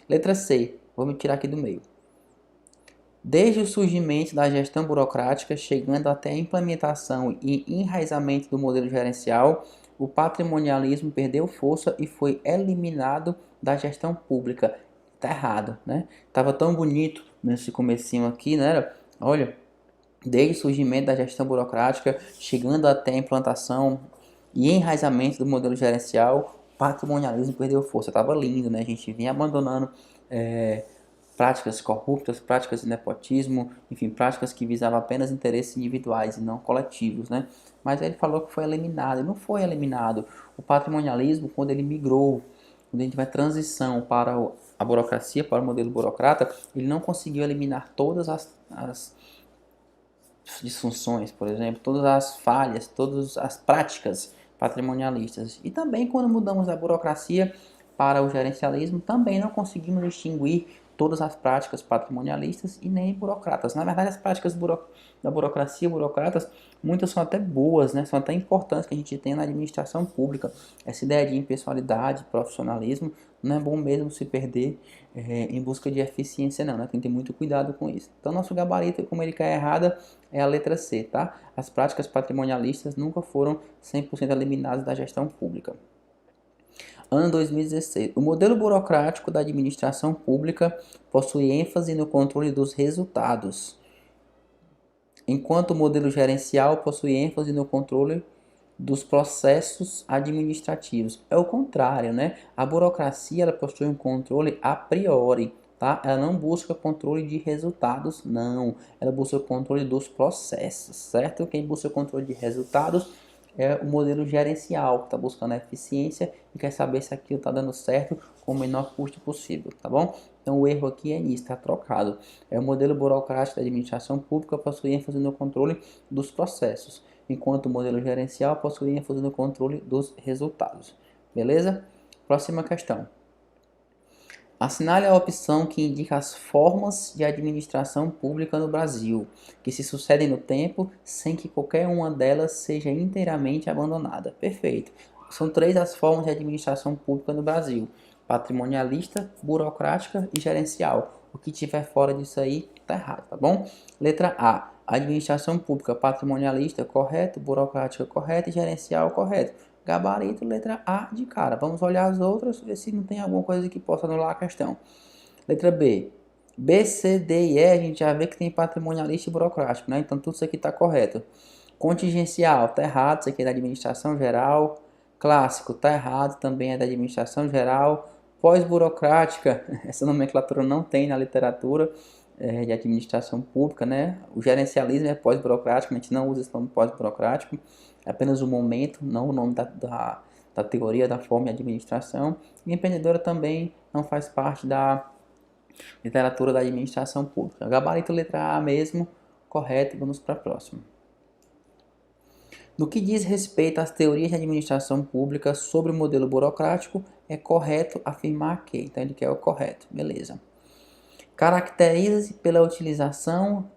Letra C, vamos tirar aqui do meio. Desde o surgimento da gestão burocrática, chegando até a implementação e enraizamento do modelo gerencial, o patrimonialismo perdeu força e foi eliminado da gestão pública. Tá errado, né? Tava tão bonito nesse comecinho aqui, né? Olha, desde o surgimento da gestão burocrática, chegando até a implantação e enraizamento do modelo gerencial, o patrimonialismo perdeu força. Tava lindo, né? A gente vinha abandonando práticas corruptas, práticas de nepotismo, enfim, práticas que visavam apenas interesses individuais e não coletivos, né? Mas ele falou que foi eliminado, e não foi eliminado. O patrimonialismo, quando ele migrou, quando a gente vai transição para a burocracia, para o modelo burocrata, ele não conseguiu eliminar todas as disfunções, por exemplo, todas as falhas, todas as práticas patrimonialistas. E também quando mudamos da burocracia para o gerencialismo, também não conseguimos distinguir todas as práticas patrimonialistas e nem burocratas. Na verdade, as práticas da burocracia, burocratas, muitas são até boas, né? São até importantes que a gente tenha na administração pública. Essa ideia de impessoalidade, profissionalismo, não é bom mesmo se perder em busca de eficiência não, né? Tem que ter muito cuidado com isso. Então, nosso gabarito, como ele cai errada, é a letra C, tá? As práticas patrimonialistas nunca foram 100% eliminadas da gestão pública. Ano 2016. O modelo burocrático da administração pública possui ênfase no controle dos resultados, enquanto o modelo gerencial possui ênfase no controle dos processos administrativos. É o contrário, né? A burocracia ela possui um controle a priori, tá? Ela não busca controle de resultados, não. Ela busca o controle dos processos, certo? Quem busca controle de resultados é o modelo gerencial, que está buscando a eficiência e quer saber se aquilo está dando certo com o menor custo possível, tá bom? Então o erro aqui é nisso, está trocado. É o modelo burocrático da administração pública possui ênfase no controle dos processos, enquanto o modelo gerencial possui ênfase no controle dos resultados. Beleza? Próxima questão. Assinale a opção que indica as formas de administração pública no Brasil, que se sucedem no tempo sem que qualquer uma delas seja inteiramente abandonada. Perfeito. São três as formas de administração pública no Brasil: patrimonialista, burocrática e gerencial. O que tiver fora disso aí está errado, tá bom? Letra A. Administração pública patrimonialista, correto. Burocrática, correto. E gerencial, correto. Gabarito, letra A de cara. Vamos olhar as outras, ver se não tem alguma coisa que possa anular a questão. Letra B. B, C, D e E, a gente já vê que tem patrimonialista e burocrático, né? Então tudo isso aqui está correto. Contingencial, está errado, isso aqui é da administração geral. Clássico, está errado, também é da administração geral. Pós-burocrática, essa nomenclatura não tem na literatura de administração pública, né? O gerencialismo é pós-burocrático, a gente não usa esse nome pós-burocrático, é apenas o momento, não o nome da teoria, da forma de administração. E empreendedora também não faz parte da literatura da administração pública. Gabarito letra A mesmo, correto, vamos para a próxima. No que diz respeito às teorias de administração pública sobre o modelo burocrático, é correto afirmar que, então ele quer o correto, beleza. Caracteriza-se pela utilização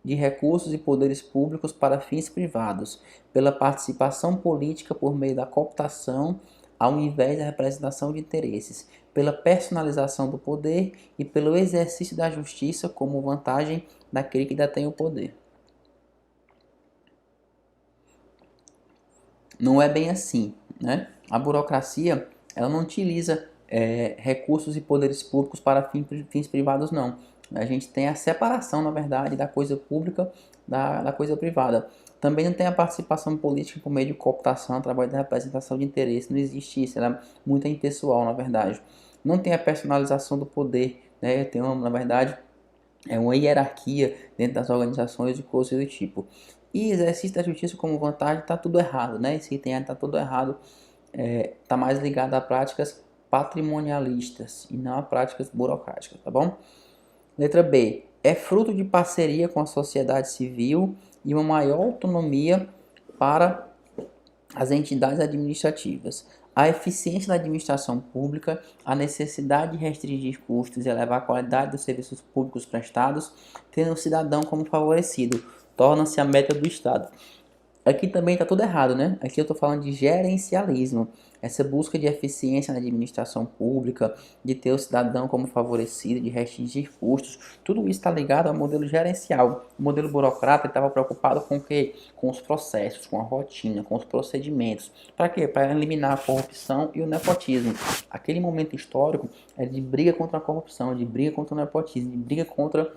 de recursos e poderes públicos para fins privados, pela participação política por meio da cooptação, ao invés da representação de interesses, pela personalização do poder e pelo exercício da justiça como vantagem daquele que detém o poder. Não é bem assim, né? A burocracia ela não utiliza recursos e poderes públicos para fins privados, não. A gente tem a separação, na verdade, da coisa pública da coisa privada. Também não tem a participação política por meio de cooptação através da representação de interesse. Não existe isso, ela é muito impessoal, na verdade. Não tem a personalização do poder, né? Tem na verdade, uma hierarquia dentro das organizações e coisas do tipo. E exercício da justiça como vantagem está tudo errado, né? Esse item está tudo errado. Está mais ligado a práticas patrimonialistas e não a práticas burocráticas, tá bom? Letra B. É fruto de parceria com a sociedade civil e uma maior autonomia para as entidades administrativas. A eficiência da administração pública, a necessidade de restringir custos e elevar a qualidade dos serviços públicos prestados, tendo o cidadão como favorecido, torna-se a meta do Estado. Aqui também está tudo errado, né? Aqui eu estou falando de gerencialismo. Essa busca de eficiência na administração pública, de ter o cidadão como favorecido, de restringir custos, tudo isso está ligado ao modelo gerencial. O modelo burocrata estava preocupado com o quê? Com os processos, com a rotina, com os procedimentos. Para quê? Para eliminar a corrupção e o nepotismo. Aquele momento histórico é de briga contra a corrupção, de briga contra o nepotismo, de briga contra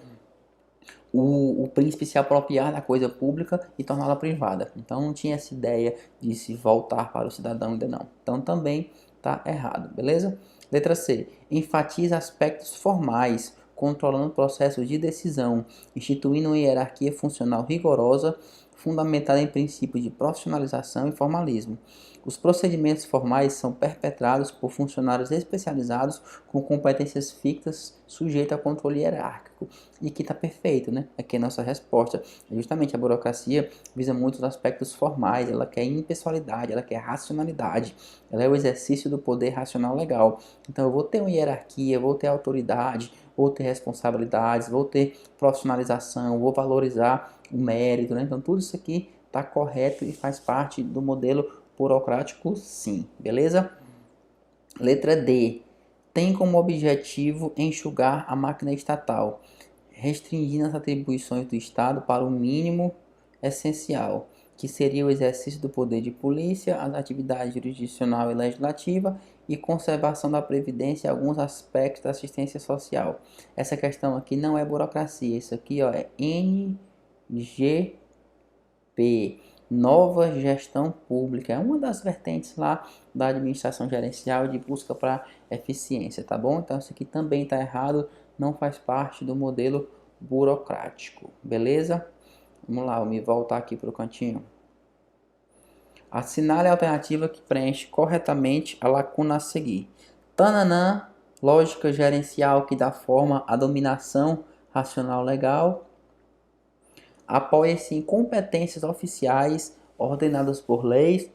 o príncipe se apropriar da coisa pública e torná-la privada. Então não tinha essa ideia de se voltar para o cidadão ainda não. Então também está errado, beleza? Letra C. Enfatiza aspectos formais, controlando processos de decisão, instituindo uma hierarquia funcional rigorosa, fundamentada em princípios de profissionalização e formalismo. Os procedimentos formais são perpetrados por funcionários especializados com competências fixas, sujeitos a controle hierárquico. E aqui está perfeito, né? Aqui é a nossa resposta. Justamente a burocracia visa muitos aspectos formais, ela quer impessoalidade, ela quer racionalidade, ela é o exercício do poder racional legal. Então eu vou ter uma hierarquia, vou ter autoridade, vou ter responsabilidades, vou ter profissionalização, vou valorizar o mérito, né? Então tudo isso aqui está correto e faz parte do modelo burocrático, sim, beleza? Letra D. Tem como objetivo enxugar a máquina estatal, restringindo as atribuições do Estado para o mínimo essencial, que seria o exercício do poder de polícia, as atividades jurisdicional e legislativa e conservação da previdência e alguns aspectos da assistência social. Essa questão aqui não é burocracia, isso aqui ó, é NGP. Nova gestão pública, é uma das vertentes lá da administração gerencial e de busca para eficiência, tá bom? Então isso aqui também está errado, não faz parte do modelo burocrático, beleza? Vamos lá, vou me voltar aqui para o cantinho. Assinale a alternativa que preenche corretamente a lacuna a seguir. Tananã, lógica gerencial que dá forma à dominação racional legal. Apoia-se em competências oficiais ordenadas por leis,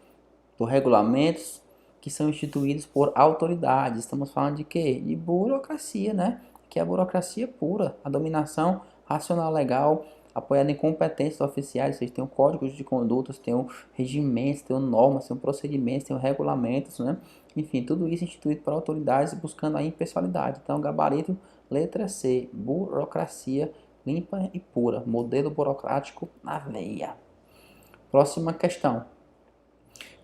por regulamentos que são instituídos por autoridades. Estamos falando de quê? De burocracia, né? Que é a burocracia pura, a dominação racional legal apoiada em competências oficiais. Vocês têm códigos de condutas, tem regimentos, tem normas, tem procedimentos, tem regulamentos, né? Enfim, tudo isso instituído por autoridades buscando a impessoalidade. Então, gabarito, letra C, burocracia limpa e pura, modelo burocrático na veia. Próxima questão.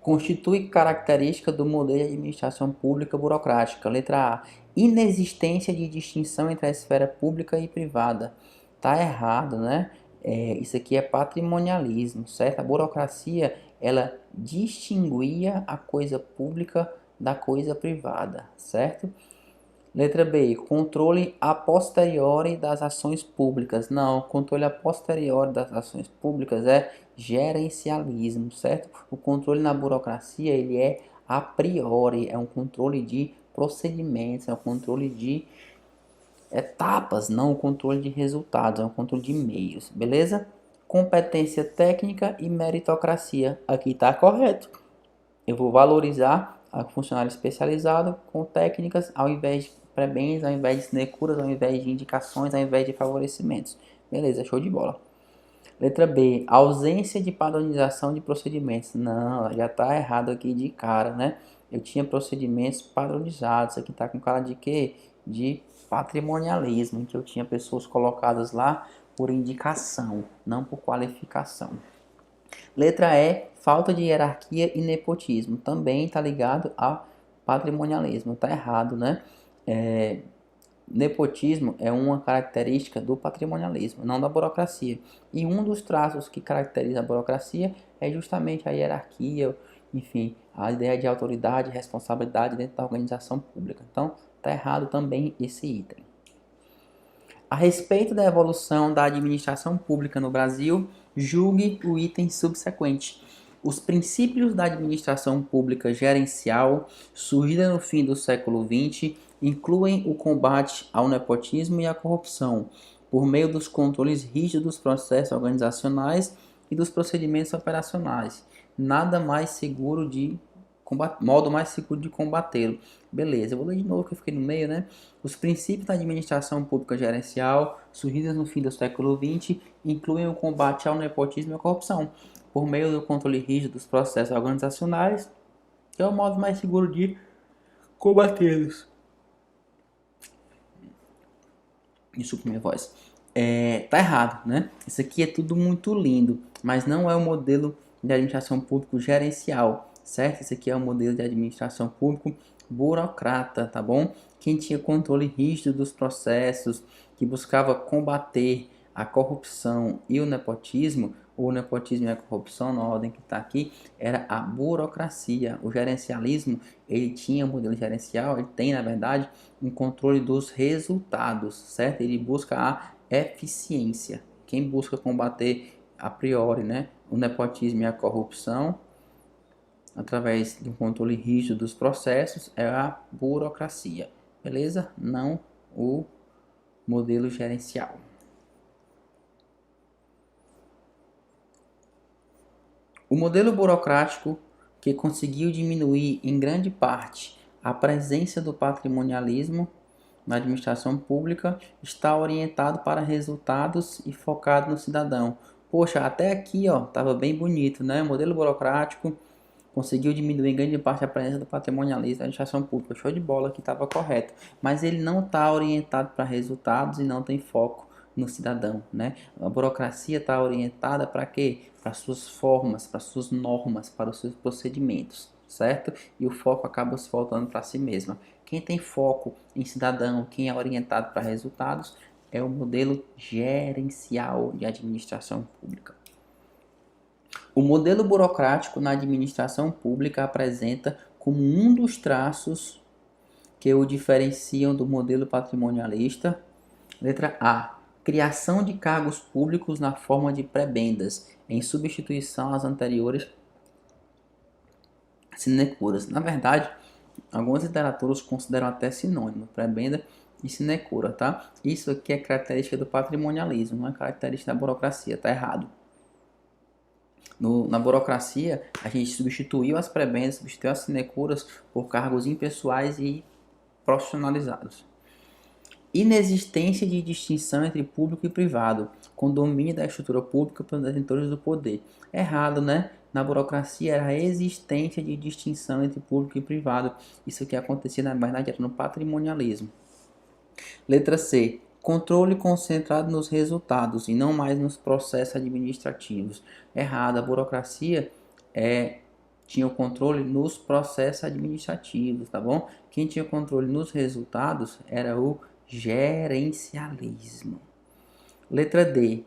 Constitui característica do modelo de administração pública burocrática. Letra A. Inexistência de distinção entre a esfera pública e privada. Tá errado, né? Isso aqui é patrimonialismo, certo? A burocracia, ela distinguia a coisa pública da coisa privada, certo? Letra B. Controle a posteriori das ações públicas. Não, controle a posteriori das ações públicas é gerencialismo, certo? O controle na burocracia, ele é a priori, é um controle de procedimentos, é um controle de etapas, não um controle de resultados, é um controle de meios, beleza? Competência técnica e meritocracia. Aqui está correto. Eu vou valorizar a funcionário especializado com técnicas ao invés de prebens, ao invés de sinecuras, ao invés de indicações, ao invés de favorecimentos. Beleza, show de bola. Letra B. Ausência de padronização de procedimentos. Não, já está errado aqui de cara, né? Eu tinha procedimentos padronizados. Aqui está com cara de quê? De patrimonialismo, em que eu tinha pessoas colocadas lá por indicação, não por qualificação. Letra E, falta de hierarquia e nepotismo. Também está ligado a patrimonialismo. Tá errado, né? Nepotismo é uma característica do patrimonialismo, não da burocracia. E um dos traços que caracteriza a burocracia é justamente a hierarquia, enfim, a ideia de autoridade e responsabilidade dentro da organização pública. Então, está errado também esse item. A respeito da evolução da administração pública no Brasil, julgue o item subsequente. Os princípios da administração pública gerencial, surgida no fim do século XX, incluem o combate ao nepotismo e à corrupção, por meio dos controles rígidos dos processos organizacionais e dos procedimentos operacionais. Nada mais seguro de modo mais seguro de combatê-lo. Beleza, eu vou ler de novo que eu fiquei no meio, né? Os princípios da administração pública gerencial, surgidos no fim do século XX, incluem o combate ao nepotismo e à corrupção, por meio do controle rígido dos processos organizacionais, que é o modo mais seguro de combatê-los. Desculpa minha voz. Tá errado, né? Isso aqui é tudo muito lindo, mas não é o modelo de administração pública gerencial, certo? Isso aqui é o modelo de administração pública burocrata, tá bom? Quem tinha controle rígido dos processos, que buscava combater a corrupção e o nepotismo e a corrupção, na ordem que está aqui, era a burocracia. O gerencialismo, ele tinha um modelo gerencial, ele tem, na verdade, um controle dos resultados, certo? Ele busca a eficiência. Quem busca combater a priori, né, o nepotismo e a corrupção, através de um controle rígido dos processos, é a burocracia, beleza? Não o modelo gerencial. O modelo burocrático, que conseguiu diminuir em grande parte a presença do patrimonialismo na administração pública, está orientado para resultados e focado no cidadão. Poxa, até aqui, ó, estava bem bonito, né? O modelo burocrático conseguiu diminuir em grande parte a presença do patrimonialismo na administração pública. Show de bola, que estava correto. Mas ele não está orientado para resultados e não tem foco no cidadão, né? A burocracia está orientada para quê? Para suas formas, para suas normas, para os seus procedimentos, certo? E o foco acaba se voltando para si mesma. Quem tem foco em cidadão, quem é orientado para resultados, é o modelo gerencial de administração pública. O modelo burocrático na administração pública apresenta como um dos traços que o diferenciam do modelo patrimonialista, letra A, criação de cargos públicos na forma de prebendas, em substituição às anteriores sinecuras. Na verdade, algumas literaturas consideram até sinônimo, prebenda e sinecura, tá? Isso aqui é característica do patrimonialismo, não é característica da burocracia, tá errado. Na burocracia, a gente substituiu as prebendas, substituiu as sinecuras por cargos impessoais e profissionalizados. Inexistência de distinção entre público e privado, com domínio da estrutura pública pelos detentores do poder. Errado, né? Na burocracia era a existência de distinção entre público e privado. Isso que acontecia, na verdade, era no patrimonialismo. Letra C. Controle concentrado nos resultados e não mais nos processos administrativos. Errado. A burocracia tinha o controle nos processos administrativos, tá bom? Quem tinha controle nos resultados era o gerencialismo. Letra D.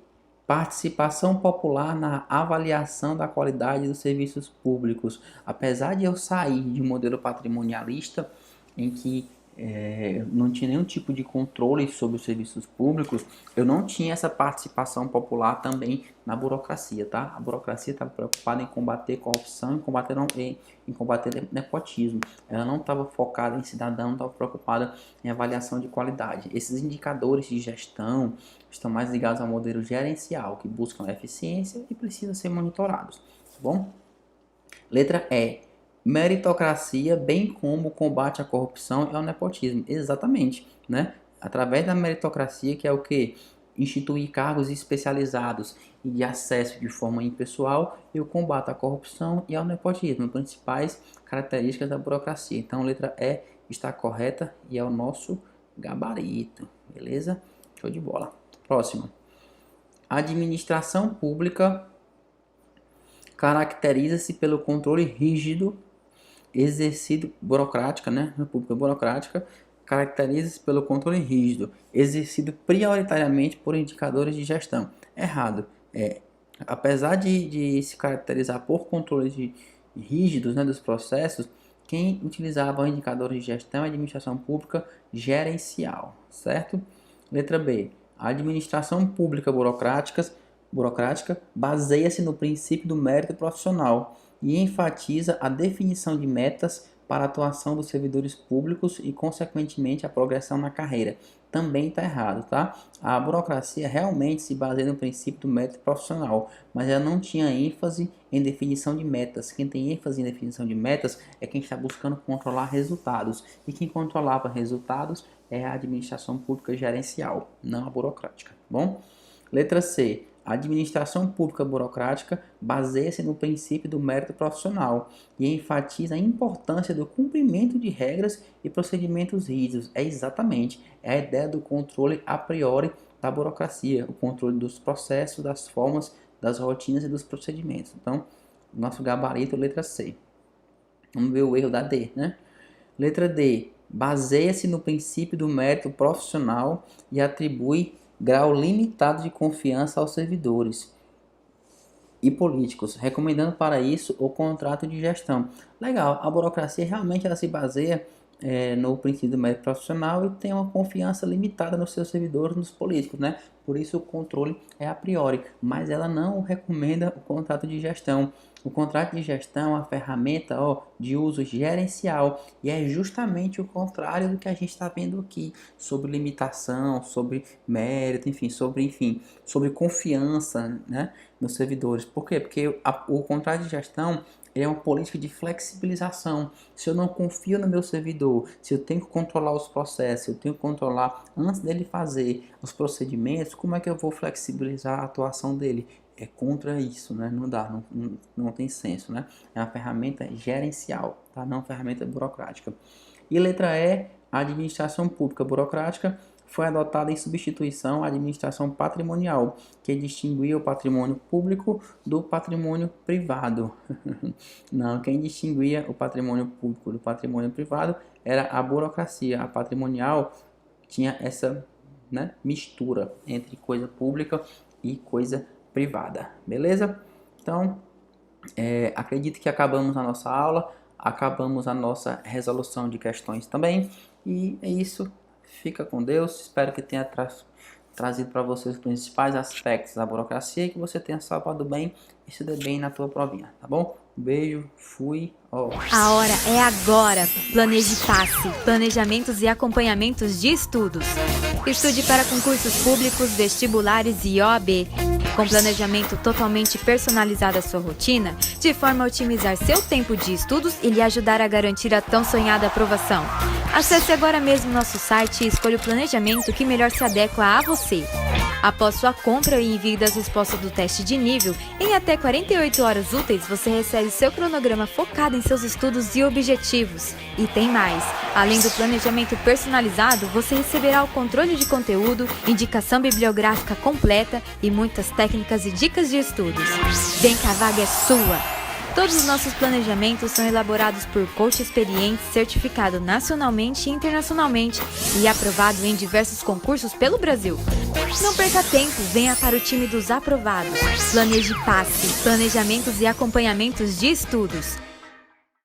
Participação popular na avaliação da qualidade dos serviços públicos. Apesar de eu sair de um modelo patrimonialista em que não tinha nenhum tipo de controle sobre os serviços públicos, eu não tinha essa participação popular também na burocracia, tá? A burocracia estava preocupada em combater corrupção, em combater nepotismo. Ela não estava focada em cidadão, não estava preocupada em avaliação de qualidade. Esses indicadores de gestão estão mais ligados ao modelo gerencial, que buscam eficiência e precisam ser monitorados, tá bom? Letra E. Meritocracia, bem como o combate à corrupção e ao nepotismo. Exatamente, né? Através da meritocracia, que é o que? Instituir cargos especializados e de acesso de forma impessoal, e o combate à corrupção e ao nepotismo, principais características da burocracia. Então, a letra E está correta e é o nosso gabarito, beleza? Show de bola. Próximo. Administração pública caracteriza-se pelo controle rígido exercido burocrática, né? República burocrática, caracteriza-se pelo controle rígido, exercido prioritariamente por indicadores de gestão. Errado. Apesar de se caracterizar por controles rígidos, né, dos processos, quem utilizava indicadores de gestão é a administração pública gerencial, certo? Letra B. A administração pública burocrática baseia-se no princípio do mérito profissional e enfatiza a definição de metas para a atuação dos servidores públicos e, consequentemente, a progressão na carreira. Também está errado, tá? A burocracia realmente se baseia no princípio do mérito profissional, mas ela não tinha ênfase em definição de metas. Quem tem ênfase em definição de metas é quem está buscando controlar resultados. E quem controlava resultados é a administração pública gerencial, não a burocrática, tá bom? Letra C. A administração pública burocrática baseia-se no princípio do mérito profissional e enfatiza a importância do cumprimento de regras e procedimentos rígidos. É a ideia do controle a priori da burocracia, o controle dos processos, das formas, das rotinas e dos procedimentos. Então, nosso gabarito, letra C. Vamos ver o erro da D, né? Letra D. Baseia-se no princípio do mérito profissional e atribui grau limitado de confiança aos servidores e políticos, recomendando para isso o contrato de gestão. Legal, a burocracia realmente ela se baseia no princípio do mérito profissional e tem uma confiança limitada nos seus servidores, nos políticos, né? Por isso o controle é a priori, mas ela não recomenda o contrato de gestão. O contrato de gestão é uma ferramenta de uso gerencial e é justamente o contrário do que a gente está vendo aqui, sobre limitação, sobre mérito, sobre confiança, né, nos servidores. Por quê? Porque o contrato de gestão é uma política de flexibilização. Se eu não confio no meu servidor, se eu tenho que controlar os processos, se eu tenho que controlar antes dele fazer os procedimentos, como é que eu vou flexibilizar a atuação dele? É contra isso, né? Não dá, não tem senso, né? É uma ferramenta gerencial, tá? Não uma ferramenta burocrática. E letra E, a administração pública burocrática foi adotada em substituição à administração patrimonial, que distinguia o patrimônio público do patrimônio privado. Não, quem distinguia o patrimônio público do patrimônio privado era a burocracia. A patrimonial tinha essa, né, mistura entre coisa pública e coisa privada, beleza? Então, acredito que acabamos a nossa aula, acabamos a nossa resolução de questões também, e é isso. Fica com Deus, espero que tenha trazido para você os principais aspectos da burocracia e que você tenha salvado bem e se dê bem na tua provinha, tá bom? Um beijo, fui, A hora é agora. Planeje Passe, planejamentos e acompanhamentos de estudos. Estude para concursos públicos, vestibulares e OAB. Com planejamento totalmente personalizado à sua rotina, de forma a otimizar seu tempo de estudos e lhe ajudar a garantir a tão sonhada aprovação. Acesse agora mesmo nosso site e escolha o planejamento que melhor se adequa a você. Após sua compra e envio das respostas do teste de nível, em até 48 horas úteis você recebe seu cronograma focado em seus estudos e objetivos. E tem mais! Além do planejamento personalizado, você receberá o controle de conteúdo, indicação bibliográfica completa e muitas técnicas e dicas de estudos. Vem que a vaga é sua! Todos os nossos planejamentos são elaborados por coach experiente, certificado nacionalmente e internacionalmente e aprovado em diversos concursos pelo Brasil. Não perca tempo, venha para o time dos aprovados. Planeje Passe, planejamentos e acompanhamentos de estudos.